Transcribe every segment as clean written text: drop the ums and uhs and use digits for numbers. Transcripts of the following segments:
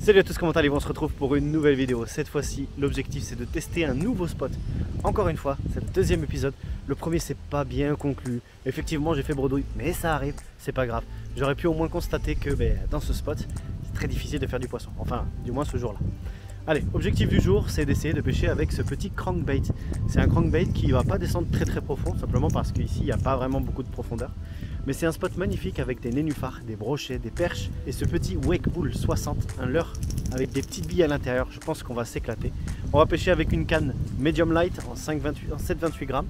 Salut à tous, comment allez-vous? On se retrouve pour une nouvelle vidéo. Cette fois-ci, l'objectif c'est de tester un nouveau spot. Encore une fois, c'est le deuxième épisode. Le premier c'est pas bien conclu. Effectivement, j'ai fait bredouille, mais ça arrive, c'est pas grave. J'aurais pu au moins constater que dans ce spot, c'est très difficile de faire du poisson. Enfin, du moins ce jour-là. Allez, objectif du jour, c'est d'essayer de pêcher avec ce petit crankbait. C'est un crankbait qui ne va pas descendre très profond, simplement parce qu'ici, il n'y a pas vraiment beaucoup de profondeur. Mais c'est un spot magnifique avec des nénuphars, des brochets, des perches et ce petit Wake Bull 60, un leurre avec des petites billes à l'intérieur. Je pense qu'on va s'éclater. On va pêcher avec une canne medium light en 7,28 grammes,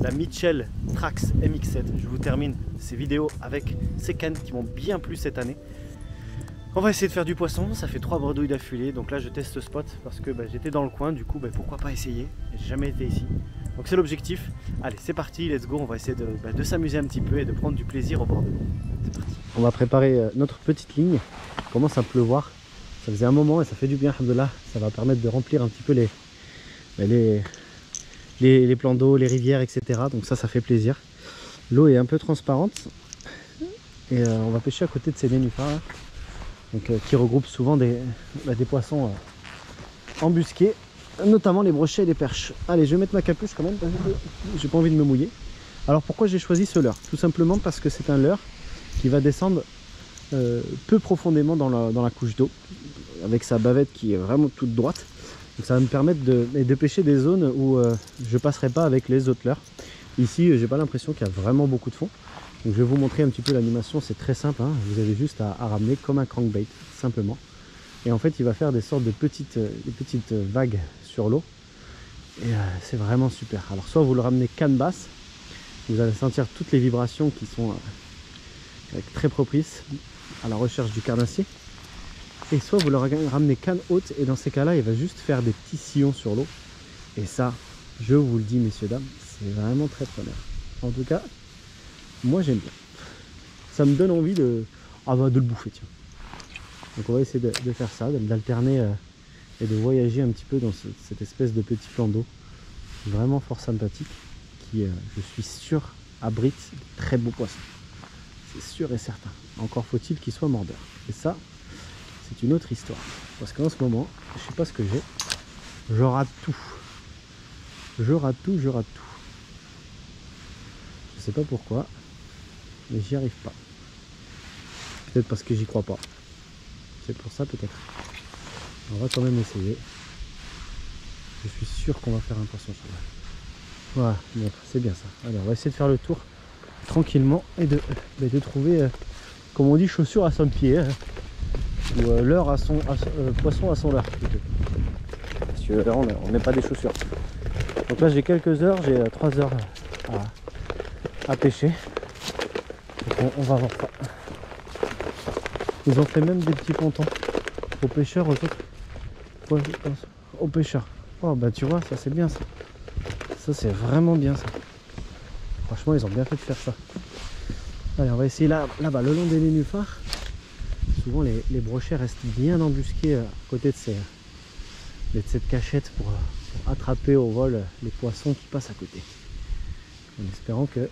la Mitchell Trax MX7. Je vous termine ces vidéos avec ces cannes qui m'ont bien plu cette année. On va essayer de faire du poisson, ça fait 3 bredouilles d'affilée, donc là je teste ce spot parce que j'étais dans le coin, du coup pourquoi pas essayer, j'ai jamais été ici. Donc c'est l'objectif. Allez, c'est parti, let's go, on va essayer de s'amuser un petit peu et de prendre du plaisir au bord de l'eau. C'est parti. On va préparer notre petite ligne, il commence à pleuvoir, ça faisait un moment et ça fait du bien, alhamdoulilah. Ça va permettre de remplir un petit peu les plans d'eau, les rivières, etc. Donc ça fait plaisir. L'eau est un peu transparente et on va pêcher à côté de ces nénuphars là. Donc, qui regroupe souvent des poissons embusqués, notamment les brochets et les perches. Allez, je vais mettre ma capuche quand même, parce que j'ai pas envie de me mouiller. Alors pourquoi j'ai choisi ce leurre? Tout simplement parce que c'est un leurre qui va descendre peu profondément dans la couche d'eau, avec sa bavette qui est vraiment toute droite. Donc ça va me permettre de pêcher des zones où je passerai pas avec les autres leurres. Ici, j'ai pas l'impression qu'il y a vraiment beaucoup de fond. Donc je vais vous montrer un petit peu l'animation, c'est très simple, hein. Vous avez juste à ramener comme un crankbait, simplement. Et en fait il va faire des sortes de petites vagues sur l'eau. Et c'est vraiment super. Alors soit vous le ramenez canne basse, vous allez sentir toutes les vibrations qui sont très propices à la recherche du carnassier. Et soit vous le ramenez canne haute, et dans ces cas-là il va juste faire des petits sillons sur l'eau. Et ça, je vous le dis messieurs, dames, c'est vraiment très preneur. En tout cas, moi j'aime bien, ça me donne envie de le bouffer, tiens. Donc on va essayer de faire ça, d'alterner et de voyager un petit peu dans cette espèce de petit plan d'eau vraiment fort sympathique qui, je suis sûr, abrite de très beaux poissons. C'est sûr et certain. Encore faut-il qu'il soit mordeur. Et ça, c'est une autre histoire. Parce qu'en ce moment, je sais pas ce que j'ai, je rate tout. Je rate tout. Je sais pas pourquoi. Mais j'y arrive pas. Peut-être parce que j'y crois pas. C'est pour ça peut-être. On va quand même essayer. Je suis sûr qu'on va faire un poisson sur là. Voilà, bon, c'est bien ça. Allez, on va essayer de faire le tour tranquillement et de trouver, comme on dit, chaussures à son pied. Hein. Ou leurre à son poisson à son leurre plutôt. Parce que là on met pas des chaussures. Donc là j'ai quelques heures, j'ai 3 heures à pêcher. On va voir ça. Ils ont fait même des petits pontons aux pêcheurs, aux pêcheurs. Oh bah tu vois, ça c'est bien ça. Ça c'est vraiment bien ça. Franchement ils ont bien fait de faire ça. Allez, on va essayer là-bas, le long des nénuphars. Souvent les brochets restent bien embusqués à côté de cette cachette pour attraper au vol les poissons qui passent à côté. En espérant que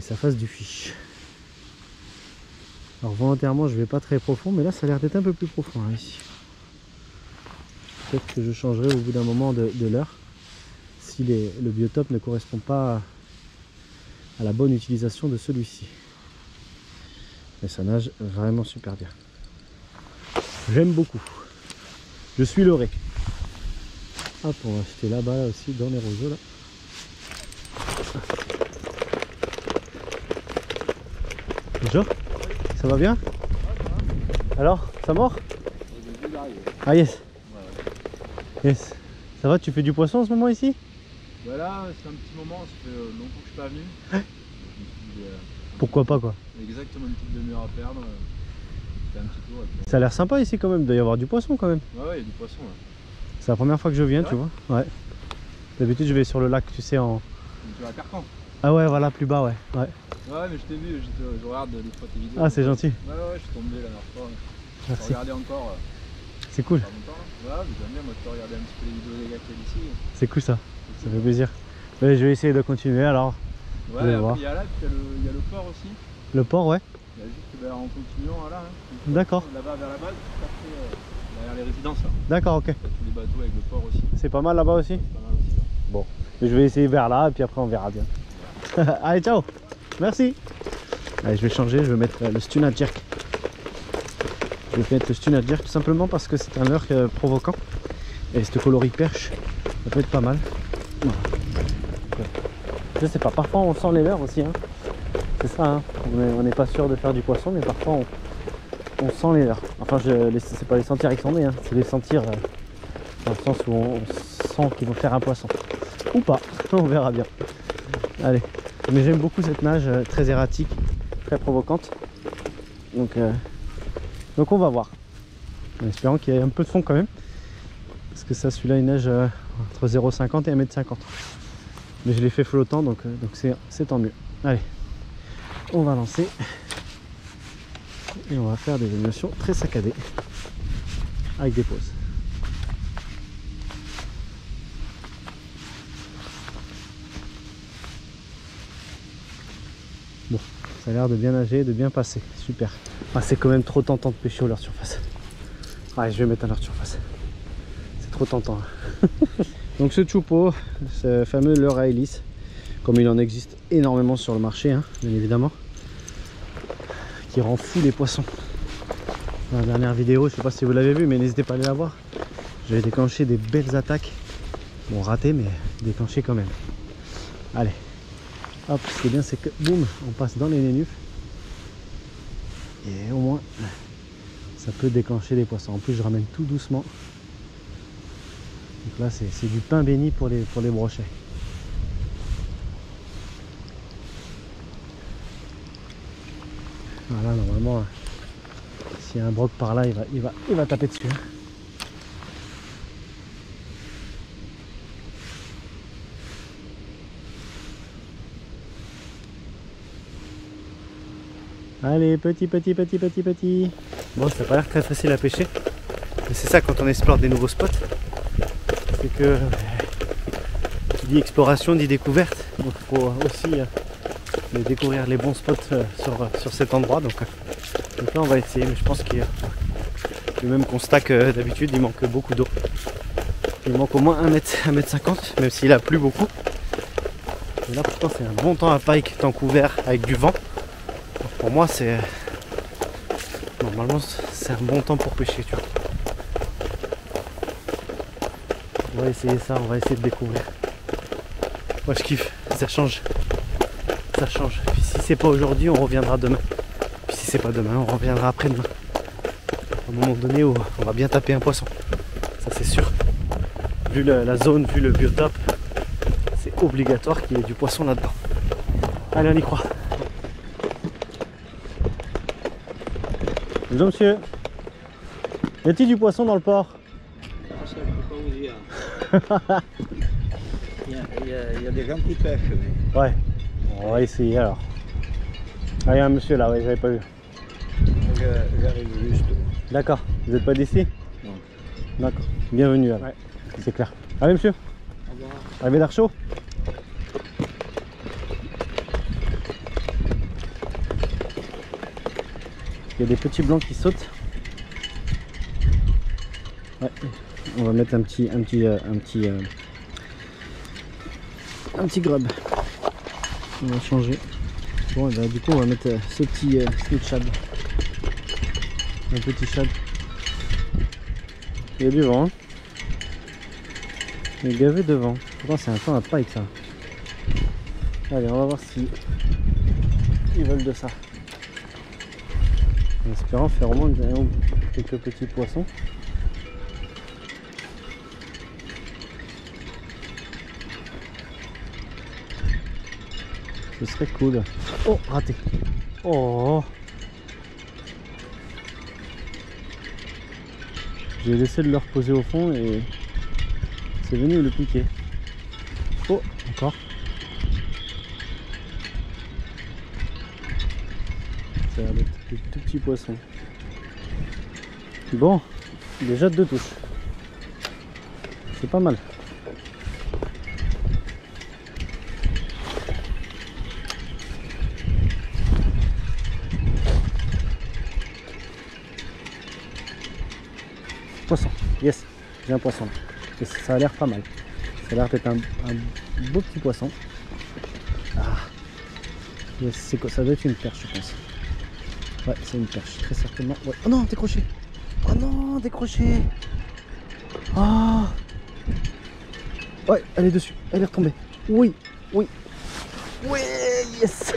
ça fasse du fiche. Alors volontairement je vais pas très profond, mais là ça a l'air d'être un peu plus profond hein, ici. Peut-être que je changerai au bout d'un moment de l'heure si le biotope ne correspond pas à la bonne utilisation de celui-ci. Mais ça nage vraiment super bien. J'aime beaucoup. Je suis leurré. Hop, on va acheter là-bas là aussi dans les roseaux là. Bonjour, ça va bien? Alors, ça mord? Ah yes. Yes. Ça va, tu fais du poisson en ce moment ici? Voilà, c'est un petit moment, ça fait longtemps que je suis pas venu. Pourquoi pas quoi? Exactement une petite demi-heure à perdre. Fait un petit tour. Puis... Ça a l'air sympa ici quand même, il doit y avoir du poisson quand même. Ouais, il y a du poisson là. C'est la première fois que je viens, tu vois. Ouais. D'habitude je vais sur le lac, tu sais, en... Tu vas à Carcan. Ah ouais, voilà, plus bas, ouais. Ouais, mais je t'ai vu, je regarde des fois tes vidéos. Ah, c'est gentil. Ouais, je suis tombé la dernière fois. Merci. Je regardais encore. C'est cool. Pas longtemps là. Ouais, mais j'aime bien, moi je peux regarder un petit peu les vidéos des gars qui viennent ici. C'est cool ça. Ça fait plaisir. Mais je vais essayer de continuer alors. Ouais, il y a là, il y a le port aussi. Le port, ouais. Là, juste en continuant là, hein, D'accord. Là-bas vers la base, tout après, derrière les résidences là. D'accord, ok. T'as tous les bateaux avec le port aussi. C'est pas mal là-bas aussi? C'est pas mal aussi. Là. Bon, je vais essayer vers là et puis après on verra bien. Allez, ciao. Merci. Allez, je vais changer, je vais mettre le stun à jerk. Je vais mettre le stun à jerk tout simplement parce que c'est un leurre provoquant. Et ce coloris perche, ça peut être pas mal. Voilà. Je sais pas, parfois on sent les leurres aussi. Hein. C'est ça, hein. On n'est pas sûr de faire du poisson, mais parfois on sent les leurres. Enfin, c'est pas les sentir avec son nez, hein. C'est les sentir dans le sens où on sent qu'ils vont faire un poisson. Ou pas, on verra bien. Allez, mais j'aime beaucoup cette nage très erratique, très provocante. Donc on va voir. En espérant qu'il y ait un peu de fond quand même. Parce que ça, celui-là, il nage entre 0,50 et 1,50 m. Mais je l'ai fait flottant, donc c'est tant mieux. Allez, on va lancer. Et on va faire des animations très saccadées. Avec des pauses. Bon, ça a l'air de bien nager, de bien passer. Super. Ah, c'est quand même trop tentant de pêcher au leurre surface. Allez, je vais mettre un leurre surface. C'est trop tentant. Donc ce chupo, ce fameux leurre à hélice, comme il en existe énormément sur le marché, hein, bien évidemment, qui rend fou les poissons. Dans la dernière vidéo, je sais pas si vous l'avez vu, mais n'hésitez pas à aller la voir. J'avais déclenché des belles attaques. Bon, raté, mais déclenché quand même. Allez. Hop, ce qui est bien, c'est que boum, on passe dans les nénuphs. Et au moins, ça peut déclencher des poissons. En plus, je ramène tout doucement. Donc là, c'est du pain béni pour les brochets. Voilà, normalement, s'il y a un broc par là, il va taper dessus. Allez, petit. Bon, ça n'a pas l'air très facile à pêcher. Mais c'est ça quand on explore des nouveaux spots. C'est que qui dit exploration dit découverte. Donc il faut aussi découvrir les bons spots sur cet endroit. Donc là on va essayer, mais je pense qu'il y a le même constat que d'habitude, il manque beaucoup d'eau. Il manque au moins 1,50 m, même s'il a plu beaucoup. Et là pourtant c'est un bon temps à pike, temps couvert avec du vent. Donc pour moi c'est normalement c'est un bon temps pour pêcher, tu vois. On va essayer ça, on va essayer de découvrir. Moi je kiffe, ça change. Ça change. Puis si c'est pas aujourd'hui, on reviendra demain. Puis si c'est pas demain, on reviendra après-demain. À un moment donné où on va bien taper un poisson. Ça c'est sûr. Vu la zone, vu le biotope, c'est obligatoire qu'il y ait du poisson là-dedans. Allez, on y croit. Bonjour monsieur. Y a-t-il du poisson dans le port? Ça, je peux pas vous dire. Il y a des gens qui pêchent. Mais... Ouais, on va essayer alors. Ah, il y a un monsieur là, ouais, j'avais pas vu. J'arrive juste. D'accord, vous n'êtes pas d'ici? Non. D'accord, bienvenue alors. Ouais. C'est clair. Allez monsieur. Au revoir. Arrivé d'Archaud? Il y a des petits blancs qui sautent. Ouais. On va mettre un petit grub. On va changer. Bon, et ben, du coup on va mettre ce petit shad. Un petit shad. Il y a du vent. Hein. Il est gavé de vent. Pourtant c'est un temps à pike ça. Allez, on va voir si ils veulent de ça. En espérant faire au moins quelques petits poissons. Ce serait cool. Oh, raté. Oh. J'ai laissé de le reposer au fond et c'est venu le piquer. Oh, encore. Ça a l'air d'être des tout petits poissons. Bon, déjà 2 touches. C'est pas mal. j'ai un poisson là. Et ça a l'air pas mal. Ça a l'air d'être un beau petit poisson. Ah. C'est quoi? Ça doit être une perche, je pense. Ouais, c'est une perche, très certainement. Ouais. Oh non, décroché. Oh non, décroché. Ah. Ouais, elle est dessus. Elle est retombée. Oui, oui. Oui, yes.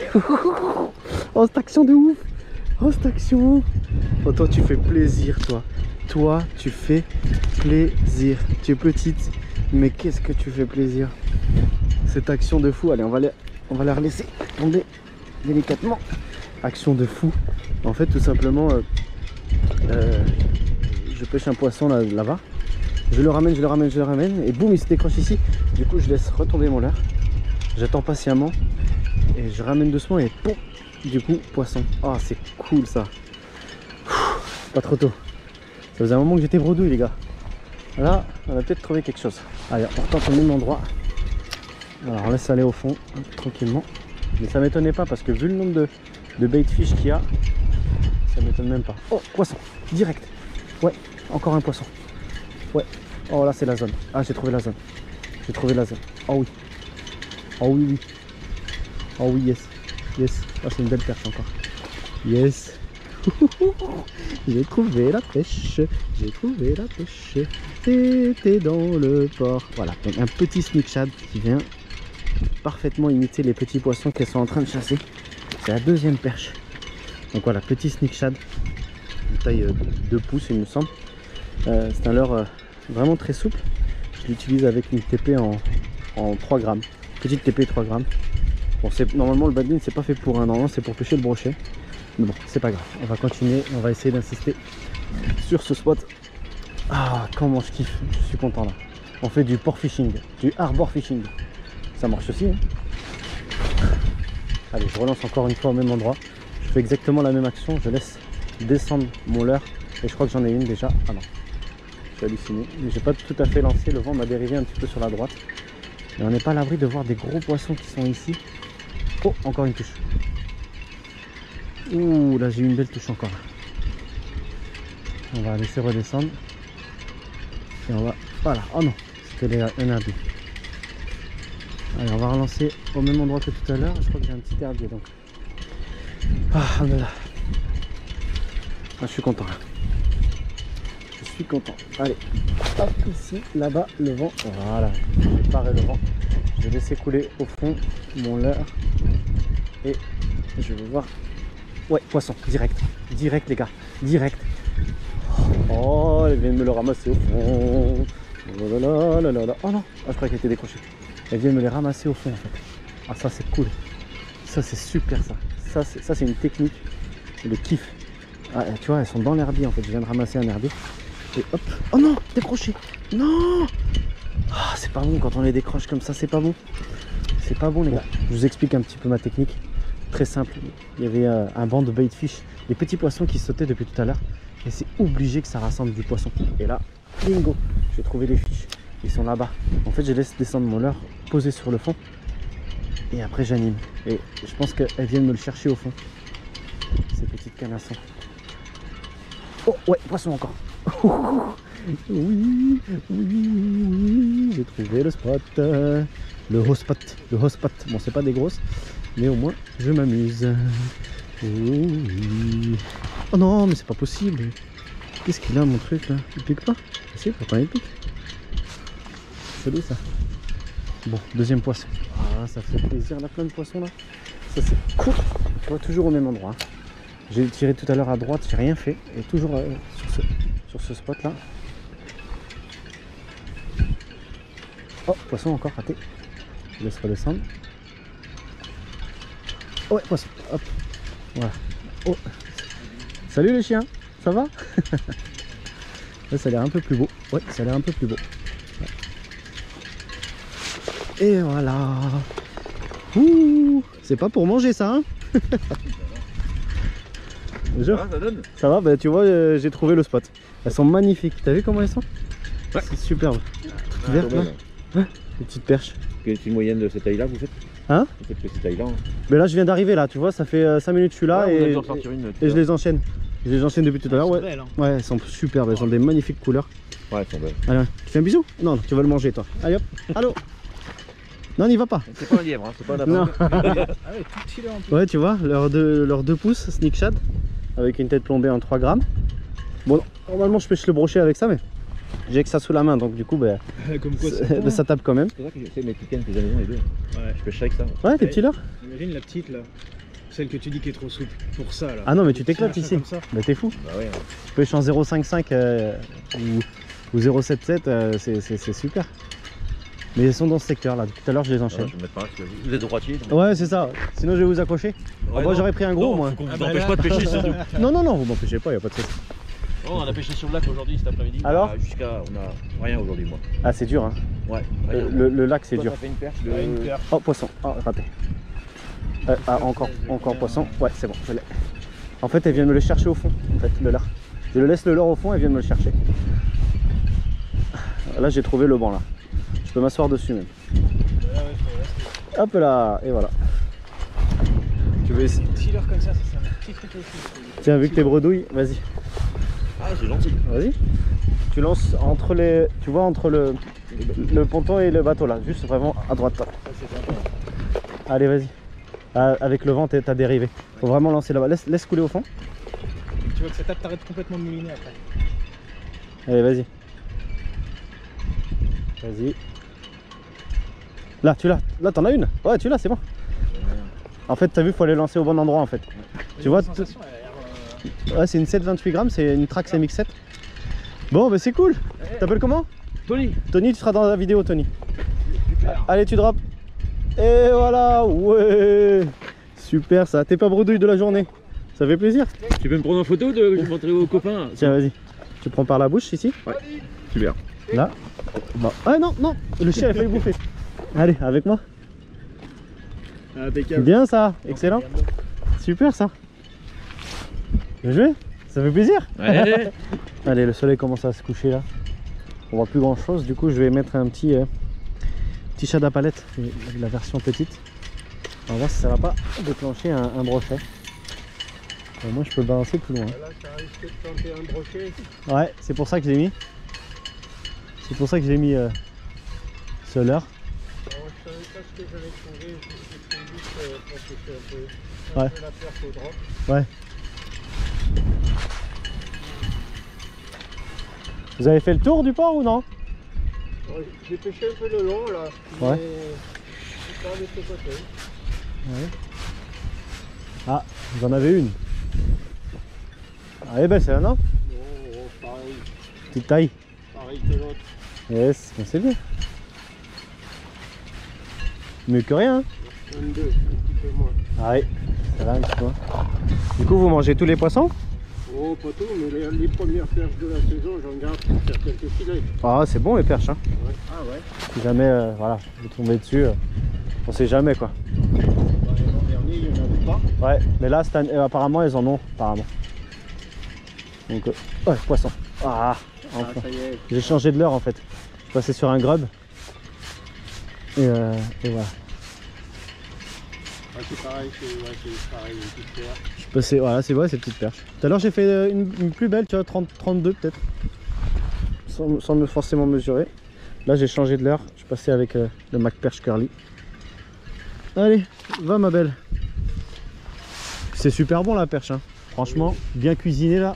Oh, cette action de ouf. Oh, cette action. Oh, toi, tu fais plaisir, toi. Toi, tu fais plaisir. Tu es petite, mais qu'est-ce que tu fais plaisir. Cette action de fou. Allez, on va la relaisser tomber délicatement. Action de fou. En fait, tout simplement, je pêche un poisson là-bas. Je le ramène, et boum, il se décroche ici. Du coup, je laisse retomber mon leurre. J'attends patiemment et je ramène doucement et boum, du coup, poisson. Ah, oh, c'est cool ça. Pas trop tôt. Ça faisait un moment que j'étais bredouille, les gars. Là, on a peut-être trouvé quelque chose. Allez, on retente au même endroit. Alors, on laisse aller au fond, tranquillement. Mais ça m'étonnait pas parce que vu le nombre de bait fish qu'il y a, ça m'étonne même pas. Oh, poisson, direct. Ouais, encore un poisson. Ouais. Oh là, c'est la zone. Ah, j'ai trouvé la zone. J'ai trouvé la zone. Oh oui. Oh oui, oui. Oh oui, yes. Yes. Ah, c'est une belle perche encore. Yes. J'ai trouvé la pêche. J'ai trouvé la pêche. C'était dans le port. Voilà, donc un petit sneak shad qui vient parfaitement imiter les petits poissons qu'elles sont en train de chasser. C'est la deuxième perche. Donc voilà, petit sneak shad. De taille 2 pouces, il me semble. C'est un leurre vraiment très souple. Je l'utilise avec une TP en 3 grammes. Petite TP 3 grammes. Bon, normalement le badline c'est pas fait pour un an, c'est pour pêcher le brochet. Mais bon, c'est pas grave. On va continuer, on va essayer d'insister sur ce spot. Ah, comment je kiffe, je suis content là. On fait du port fishing, du harbor fishing. Ça marche aussi. Hein. Allez, je relance encore une fois au même endroit. Je fais exactement la même action, je laisse descendre mon leurre. Et je crois que j'en ai une déjà. Ah non, je suis halluciné. Mais j'ai pas tout à fait lancé, le vent m'a dérivé un petit peu sur la droite. Et on n'est pas à l'abri de voir des gros poissons qui sont ici. Oh, encore une touche. Ouh, là j'ai eu une belle touche encore. On va laisser redescendre. Et on va... Voilà, oh non, c'était un herbier. Allez, on va relancer au même endroit que tout à l'heure. Je crois que j'ai un petit herbier donc. Ah là. Ah, je suis content là. Je suis content. Allez, hop, ici, là-bas, le vent. Voilà, j'ai paré le vent. Je vais laisser couler au fond mon leurre. Et je vais voir. Ouais, poisson, direct. Direct, les gars. Direct. Oh, elle vient de me le ramasser au fond. Oh là là là là. Oh non, ah, je crois qu'elle était décrochée. Elle vient de me les ramasser au fond en fait. Ah, ça c'est cool. Ça c'est super ça. Ça c'est une technique. Le kiff. Ah, tu vois, elles sont dans l'herbier en fait. Je viens de ramasser un herbier. Et hop. Oh non, décroché. Non. Ah, c'est pas bon quand on les décroche comme ça, c'est pas bon. C'est pas bon les gars. Je vous explique un petit peu ma technique. Très simple. Il y avait un banc de bait fish. Les petits poissons qui sautaient depuis tout à l'heure. Et c'est obligé que ça rassemble du poisson. Et là, bingo, j'ai trouvé les fiches. Ils sont là-bas. En fait, je laisse descendre mon leurre, poser sur le fond. Et après, j'anime. Et je pense qu'elles viennent me le chercher au fond. Ces petites canassons. Oh, ouais, poisson encore. Oui, j'ai trouvé le spot. Le hot spot. Le hot spot. Bon, c'est pas des grosses, mais au moins, je m'amuse. Oui. Oh non, mais c'est pas possible. Qu'est-ce qu'il a mon truc là? Il pique pas? Si, pourtant il pique. C'est ça. Bon, deuxième poisson. Ah, ça fait plaisir, là plein de poissons là. Ça c'est cool. Tu vois, toujours au même endroit. Hein. J'ai tiré tout à l'heure à droite, j'ai rien fait. Et toujours sur ce spot là. Oh, poisson encore raté. Je laisse redescendre. Oh, ouais, poisson. Hop. Voilà. Oh. Salut les chiens, ça va? Là, ça a l'air un peu plus beau. Ouais, ça a l'air un peu plus beau. Ouais. Et voilà. Ouh, c'est pas pour manger ça, hein? Ça donne. Ça va, bah tu vois, j'ai trouvé le spot. Elles sont magnifiques. T'as vu comment elles sont? Ouais. C'est superbe. Toutes vertes là. Ouais, les petites perches. Quelle est une moyenne de cette taille là vous faites? Hein? Vous faites que cette taille là. Hein. Mais là je viens d'arriver là, tu vois, ça fait 5 minutes que je suis là et je les enchaîne. Je les enchaîne depuis tout à l'heure, ouais. Belle, hein. Ouais, elles sont superbes, elles ont des magnifiques couleurs. Ouais, elles sont belles. Allez, tu fais un bisou? Non, tu vas le manger toi. Allez hop, allô. Non, n'y va pas. C'est pas un lièvre, hein, c'est pas un lapin. Non. Ah ouais, tout petit là en plus. Ouais, tu vois, leurs 2 pouces Sneak Shad avec une tête plombée en 3 grammes. Bon, normalement je pêche le brochet avec ça, mais j'ai que ça sous la main, donc du coup, bah, Comme quoi c'est bon, ça tape quand même. C'est ça que j'essaie de mes petites cannes que j'ai à la maison, les deux. Ouais. Je pêche avec ça. Ouais, tes petits leurres. Imagine la petite là. Celle que tu dis qui est trop souple. Pour ça là. Ah non, mais tu Des petits t'éclates machins ici. comme ça. Bah, t'es fou. Bah ouais. Tu pêches en 0,55 ou 0,77, c'est super. Mais ils sont dans ce secteur là, tout à l'heure je les Ouais, enchaîne. je vais me mettre par là, parce que vous êtes droitier. donc- Ouais, c'est ça, sinon je vais vous accrocher. Ouais, moi non. j'aurais pris un gros Non, moi. faut qu'on vous Ah bah empêche là. pas de pêcher surtout. Non, non, non, vous m'empêchez pas, y a pas de soucis. Oh, on a pêché sur le lac aujourd'hui cet après-midi. Alors jusqu'à. On a rien aujourd'hui, moi. Ah, c'est dur, hein. Ouais, rien. Le lac c'est Toi, dur. t'as fait une perche de. Ouais, une perche. Oh, poisson, oh, raté. Encore poisson, ouais, c'est bon, je l'ai. En fait, elle vient me le chercher au fond, en fait, le leurre. Je le laisse le leurre au fond, elle vient me le chercher. Là, j'ai trouvé le banc là. Je peux m'asseoir dessus même. Hop là, et voilà. Tu veux essayer? Petit leurre comme ça, c'est un petit truc aussi. Tiens, vu que t'es bredouille, vas-y. Ah, c'est gentil. Vas-y. Tu lances entre les. Tu vois, entre le ponton et le bateau là, juste vraiment à droite là. Ça c'est sympa. Allez, vas-y. Ah, avec le vent, t'as dérivé. Faut vraiment lancer là-bas. Laisse couler au fond. Tu vois que ça tape, t'arrêtes complètement de mouliner après. Allez, vas-y. Vas-y. Là, tu l'as. Là, t'en as une. Ouais, tu l'as, c'est bon. En fait, t'as vu, faut aller lancer au bon endroit en fait. Tu vois, la sensation, elle a l'air, ouais, c'est une 7,28 grammes, c'est une Trax MX7. Bon, bah c'est cool. T'appelles comment? Tony. Tony, tu seras dans la vidéo, Tony. Super. Allez, tu drops. Et voilà, ouais. Super ça. T'es pas bredouille de la journée. Ça fait plaisir. Tu peux me prendre en photo de je vais montrer aux copains. Tiens, vas-y. Tu prends par la bouche ici. Super. Là. Bon. Ah non, non. Le chien a failli bouffer. Allez, avec moi. impeccable. Bien ça. Excellent. Super ça. Bien joué. Ça fait plaisir. Ouais. Allez, le soleil commence à se coucher là. On voit plus grand chose. Du coup, je vais mettre un petit shad à palette, la version petite. On va voir si ça va pas déclencher un brochet. Au moins, je peux le balancer plus loin. Là, ça risque de tenter un brochet. Ouais, c'est pour ça que je l'ai mis. C'est pour ça que j'ai mis ce leurre. Alors, je savais pas ce que j'allais trouver. J'ai pris juste pour pêcher un Ouais. peu la perche au drop. Ouais. Vous avez fait le tour du port ou non? Ouais, j'ai pêché un peu le long là. Ouais. Mais je suis pas de ce côté. Ouais. Ah, vous en avez une. Ah, elle est belle celle-là, non? Non, oh, pareil. Petite taille. Pareil que l'autre. Yes, bon, c'est bien. Mieux que rien. Hein. 22, un petit peu moins. Ah oui, ça va un petit peu. Du coup, vous mangez tous les poissons? Oh, pas tout, mais les premières perches de la saison, j'en garde pour faire quelques filets. Ah, c'est bon les perches. Hein. Ouais. Ah ouais. Si jamais, voilà, vous tombez dessus, on sait jamais quoi. Bah, l'an dernier, il n'y en avait pas. Ouais, mais là, cette année, apparemment, ils en ont, apparemment. Donc, ouais, poisson. Ah, enfin. Ah, ça y est. J'ai changé de leurre en fait. Je suis passé sur un grub. Et voilà. Ah, c'est pareil, c'est pareil, une petite perche. Je suis passé, voilà, c'est vrai, ces petites perches. Tout à l'heure, j'ai fait une plus belle, tu vois, 32 peut-être. Sans me forcément mesurer. Là, j'ai changé de leurre. Je suis passé avec le Mac Perche Curly. Allez, va ma belle. C'est super bon la perche, hein. Franchement, bien cuisiné là.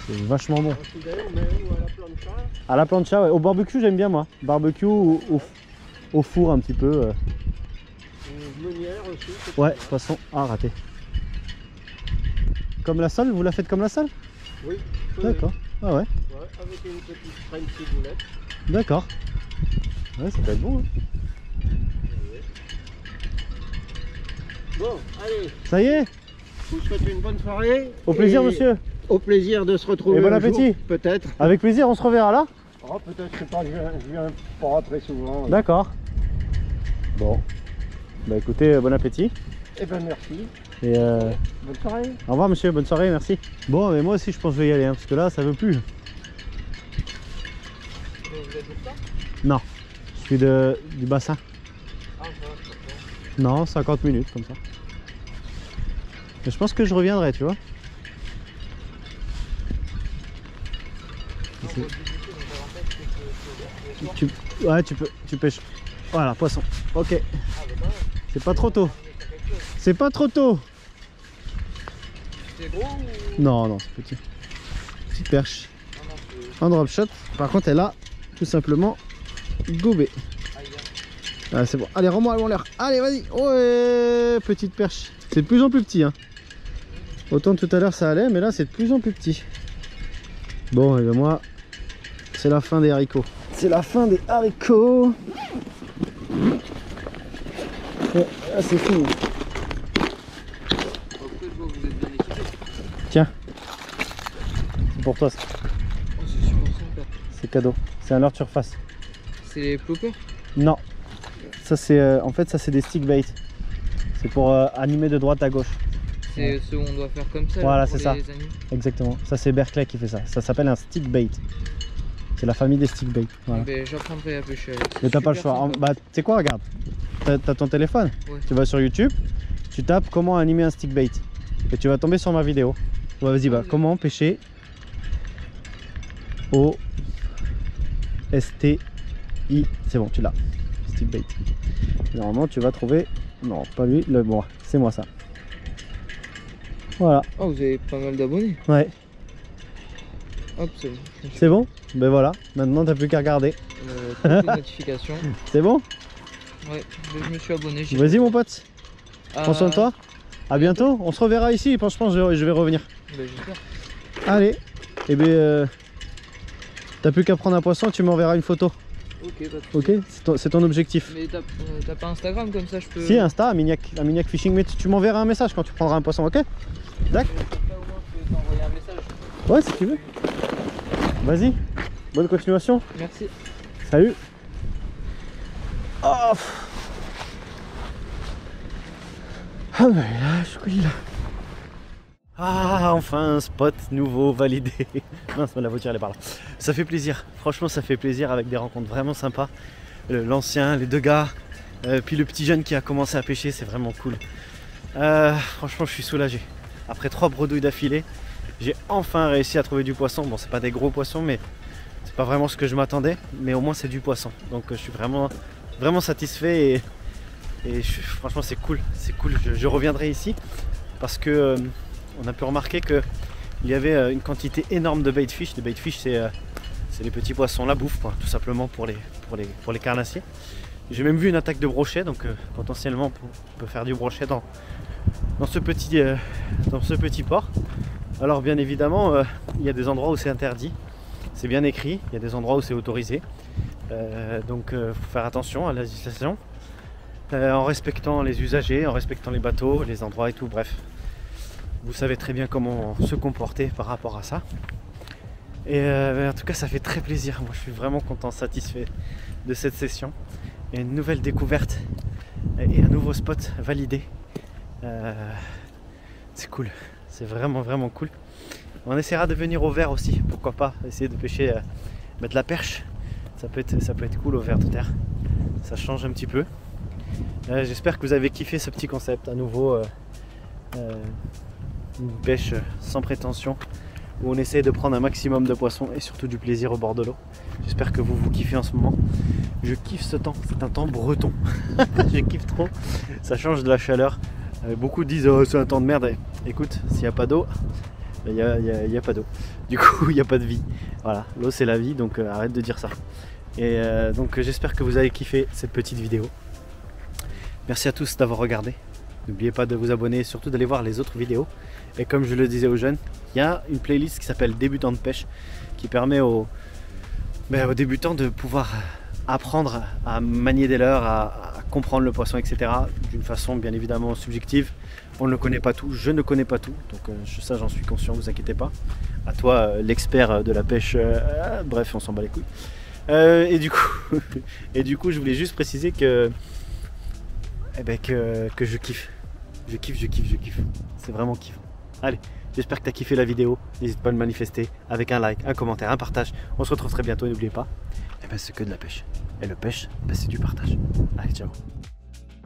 C'est vachement bon. Ah, c'est d'ailleurs, mais où à la plancha, À la plancha, ouais. Au barbecue, j'aime bien moi. Barbecue ou au four un petit peu. une meunière aussi. c'est Ouais, pas mal. poisson. Ah, raté. Comme la sole, vous la faites comme la sole? Oui. oui, D'accord. Ah ouais, oui. Ouais, avec une petite crème ciboulette. d'accord. Ouais, ça peut être bon. Hein. Bon, allez, Ça y est, je vous souhaite une bonne soirée. au plaisir et monsieur. Au plaisir de se retrouver. Et bon un jour, appétit. peut-être. Avec plaisir, on se reverra là. Oh, peut-être, je sais pas, je viens pas très souvent. D'accord. Bon. Bah écoutez, bon appétit. Eh ben merci. Et Bonne soirée. au revoir monsieur, bonne soirée, merci. Bon, mais moi aussi je pense que je vais y aller, hein, parce que là ça veut plus. Vous êtes de ça? Non, je suis du bassin. Ah, Non, 50 minutes comme ça. Mais je pense que je reviendrai, tu vois. Ouais, tu pêches. Voilà, poisson. Ok. C'est pas trop tôt. C'est pas trop tôt. C'est gros ou... Non, non, c'est petit. Petite perche. Un drop shot. Par contre, elle a tout simplement gobé. Ah, c'est bon. Allez, rends-moi l'air. Allez, vas-y. Ouais, petite perche. C'est de plus en plus petit. Hein. Autant tout à l'heure ça allait, mais là c'est de plus en plus petit. Bon, et ben moi, c'est la fin des haricots. C'est la fin des haricots. Ouais, là c'est fini. Tiens. C'est pour toi ça. Oh, c'est super sympa. C'est cadeau. C'est un leurre de surface. C'est les ploppers? Non. Ça c'est en fait ça c'est des stick bait. C'est pour animer de droite à gauche. C'est ce où on doit faire comme ça. Voilà, pour c'est ça. les animaux. Exactement. Ça c'est Berkeley qui fait ça. Ça s'appelle un stick bait. C'est la famille des stick bait. Voilà. Ben, j'apprendrai à pêcher avec. Mais t'as pas le Super choix. sympa. Bah tu sais quoi, regarde. T'as ton téléphone. Ouais. Tu vas sur YouTube, tu tapes comment animer un stick bait. Et tu vas tomber sur ma vidéo. Ouais, vas-y, bah comment pêcher au STI. C'est bon, tu l'as. Stick bait. Normalement tu vas trouver. Non, pas lui, le bon, c'est moi ça. Voilà. Oh, vous avez pas mal d'abonnés. Ouais. Hop, c'est bon. C'est bon? Ben voilà, maintenant t'as plus qu'à regarder. Beaucoup de notifications. C'est bon? Ouais, je me suis abonné. Vas-y mon pote, Ah, prends soin de toi. À bientôt, on se reverra ici, franchement je vais revenir. Ben, j'espère. Allez, et ben t'as plus qu'à prendre un poisson, tu m'enverras une photo. Ok, pas de Ok? C'est ton objectif. Mais t'as pas Instagram comme ça, je peux. Si, Insta, Aminiac Fishing, mais tu m'enverras un message quand tu prendras un poisson, ok? D'accord? Comme ça, au moins, je peux t'envoyer un message. Ouais, si tu veux. Vas-y, bonne continuation. Merci. Salut. Oh. Ah bah là, je suis là. Ah, enfin un spot nouveau validé. Mince, la voiture elle est par là. Ça fait plaisir, franchement ça fait plaisir avec des rencontres vraiment sympas. L'ancien, les deux gars, puis le petit jeune qui a commencé à pêcher, c'est vraiment cool. Franchement je suis soulagé. Après 3 bredouilles d'affilée, j'ai enfin réussi à trouver du poisson. Bon, c'est pas des gros poissons, mais c'est pas vraiment ce que je m'attendais. Mais au moins c'est du poisson. Donc je suis vraiment satisfait et franchement c'est cool. C'est cool, je reviendrai ici parce que on a pu remarquer qu'il y avait une quantité énorme de bait fish. Les bait fish c'est les petits poissons, la bouffe quoi, tout simplement pour les carnassiers. J'ai même vu une attaque de brochet, donc potentiellement on peut faire du brochet dans ce petit port. Alors bien évidemment il y a des endroits où c'est interdit, c'est bien écrit, il y a des endroits où c'est autorisé, donc faut faire attention à la législation, en respectant les usagers, en respectant les bateaux, les endroits et tout, bref. Vous savez très bien comment se comporter par rapport à ça. Et en tout cas ça fait très plaisir, moi je suis vraiment content, satisfait de cette session. Et une nouvelle découverte et un nouveau spot validé. C'est cool, c'est vraiment cool. On essaiera de venir au vert aussi, pourquoi pas, essayer de pêcher, mettre la perche. Ça peut être cool au vert de terre, ça change un petit peu. J'espère que vous avez kiffé ce petit concept, à nouveau une pêche sans prétention, où on essaie de prendre un maximum de poissons et surtout du plaisir au bord de l'eau. J'espère que vous kiffez en ce moment. Je kiffe ce temps, c'est un temps breton. Je kiffe trop, ça change de la chaleur. Beaucoup disent oh, c'est un temps de merde. Écoute, s'il n'y a pas d'eau, il n'y a pas d'eau. Du coup, il n'y a pas de vie. Voilà, l'eau c'est la vie, donc arrête de dire ça. Et donc j'espère que vous avez kiffé cette petite vidéo. Merci à tous d'avoir regardé. N'oubliez pas de vous abonner et surtout d'aller voir les autres vidéos. Et comme je le disais aux jeunes, il y a une playlist qui s'appelle Débutants de pêche qui permet aux débutants de pouvoir apprendre à manier des leurres, à comprendre le poisson, etc. d'une façon bien évidemment subjective. On ne connaît pas tout, je ne connais pas tout, donc ça j'en suis conscient, vous inquiétez pas. À toi l'expert de la pêche, bref on s'en bat les couilles. Et du coup je voulais juste préciser que je kiffe. Je kiffe. C'est vraiment kiffant. Allez, j'espère que tu as kiffé la vidéo. N'hésite pas à le manifester avec un like, un commentaire, un partage. On se retrouve très bientôt et n'oubliez pas, c'est que de la pêche. Et le pêche, c'est du partage. Allez, ciao.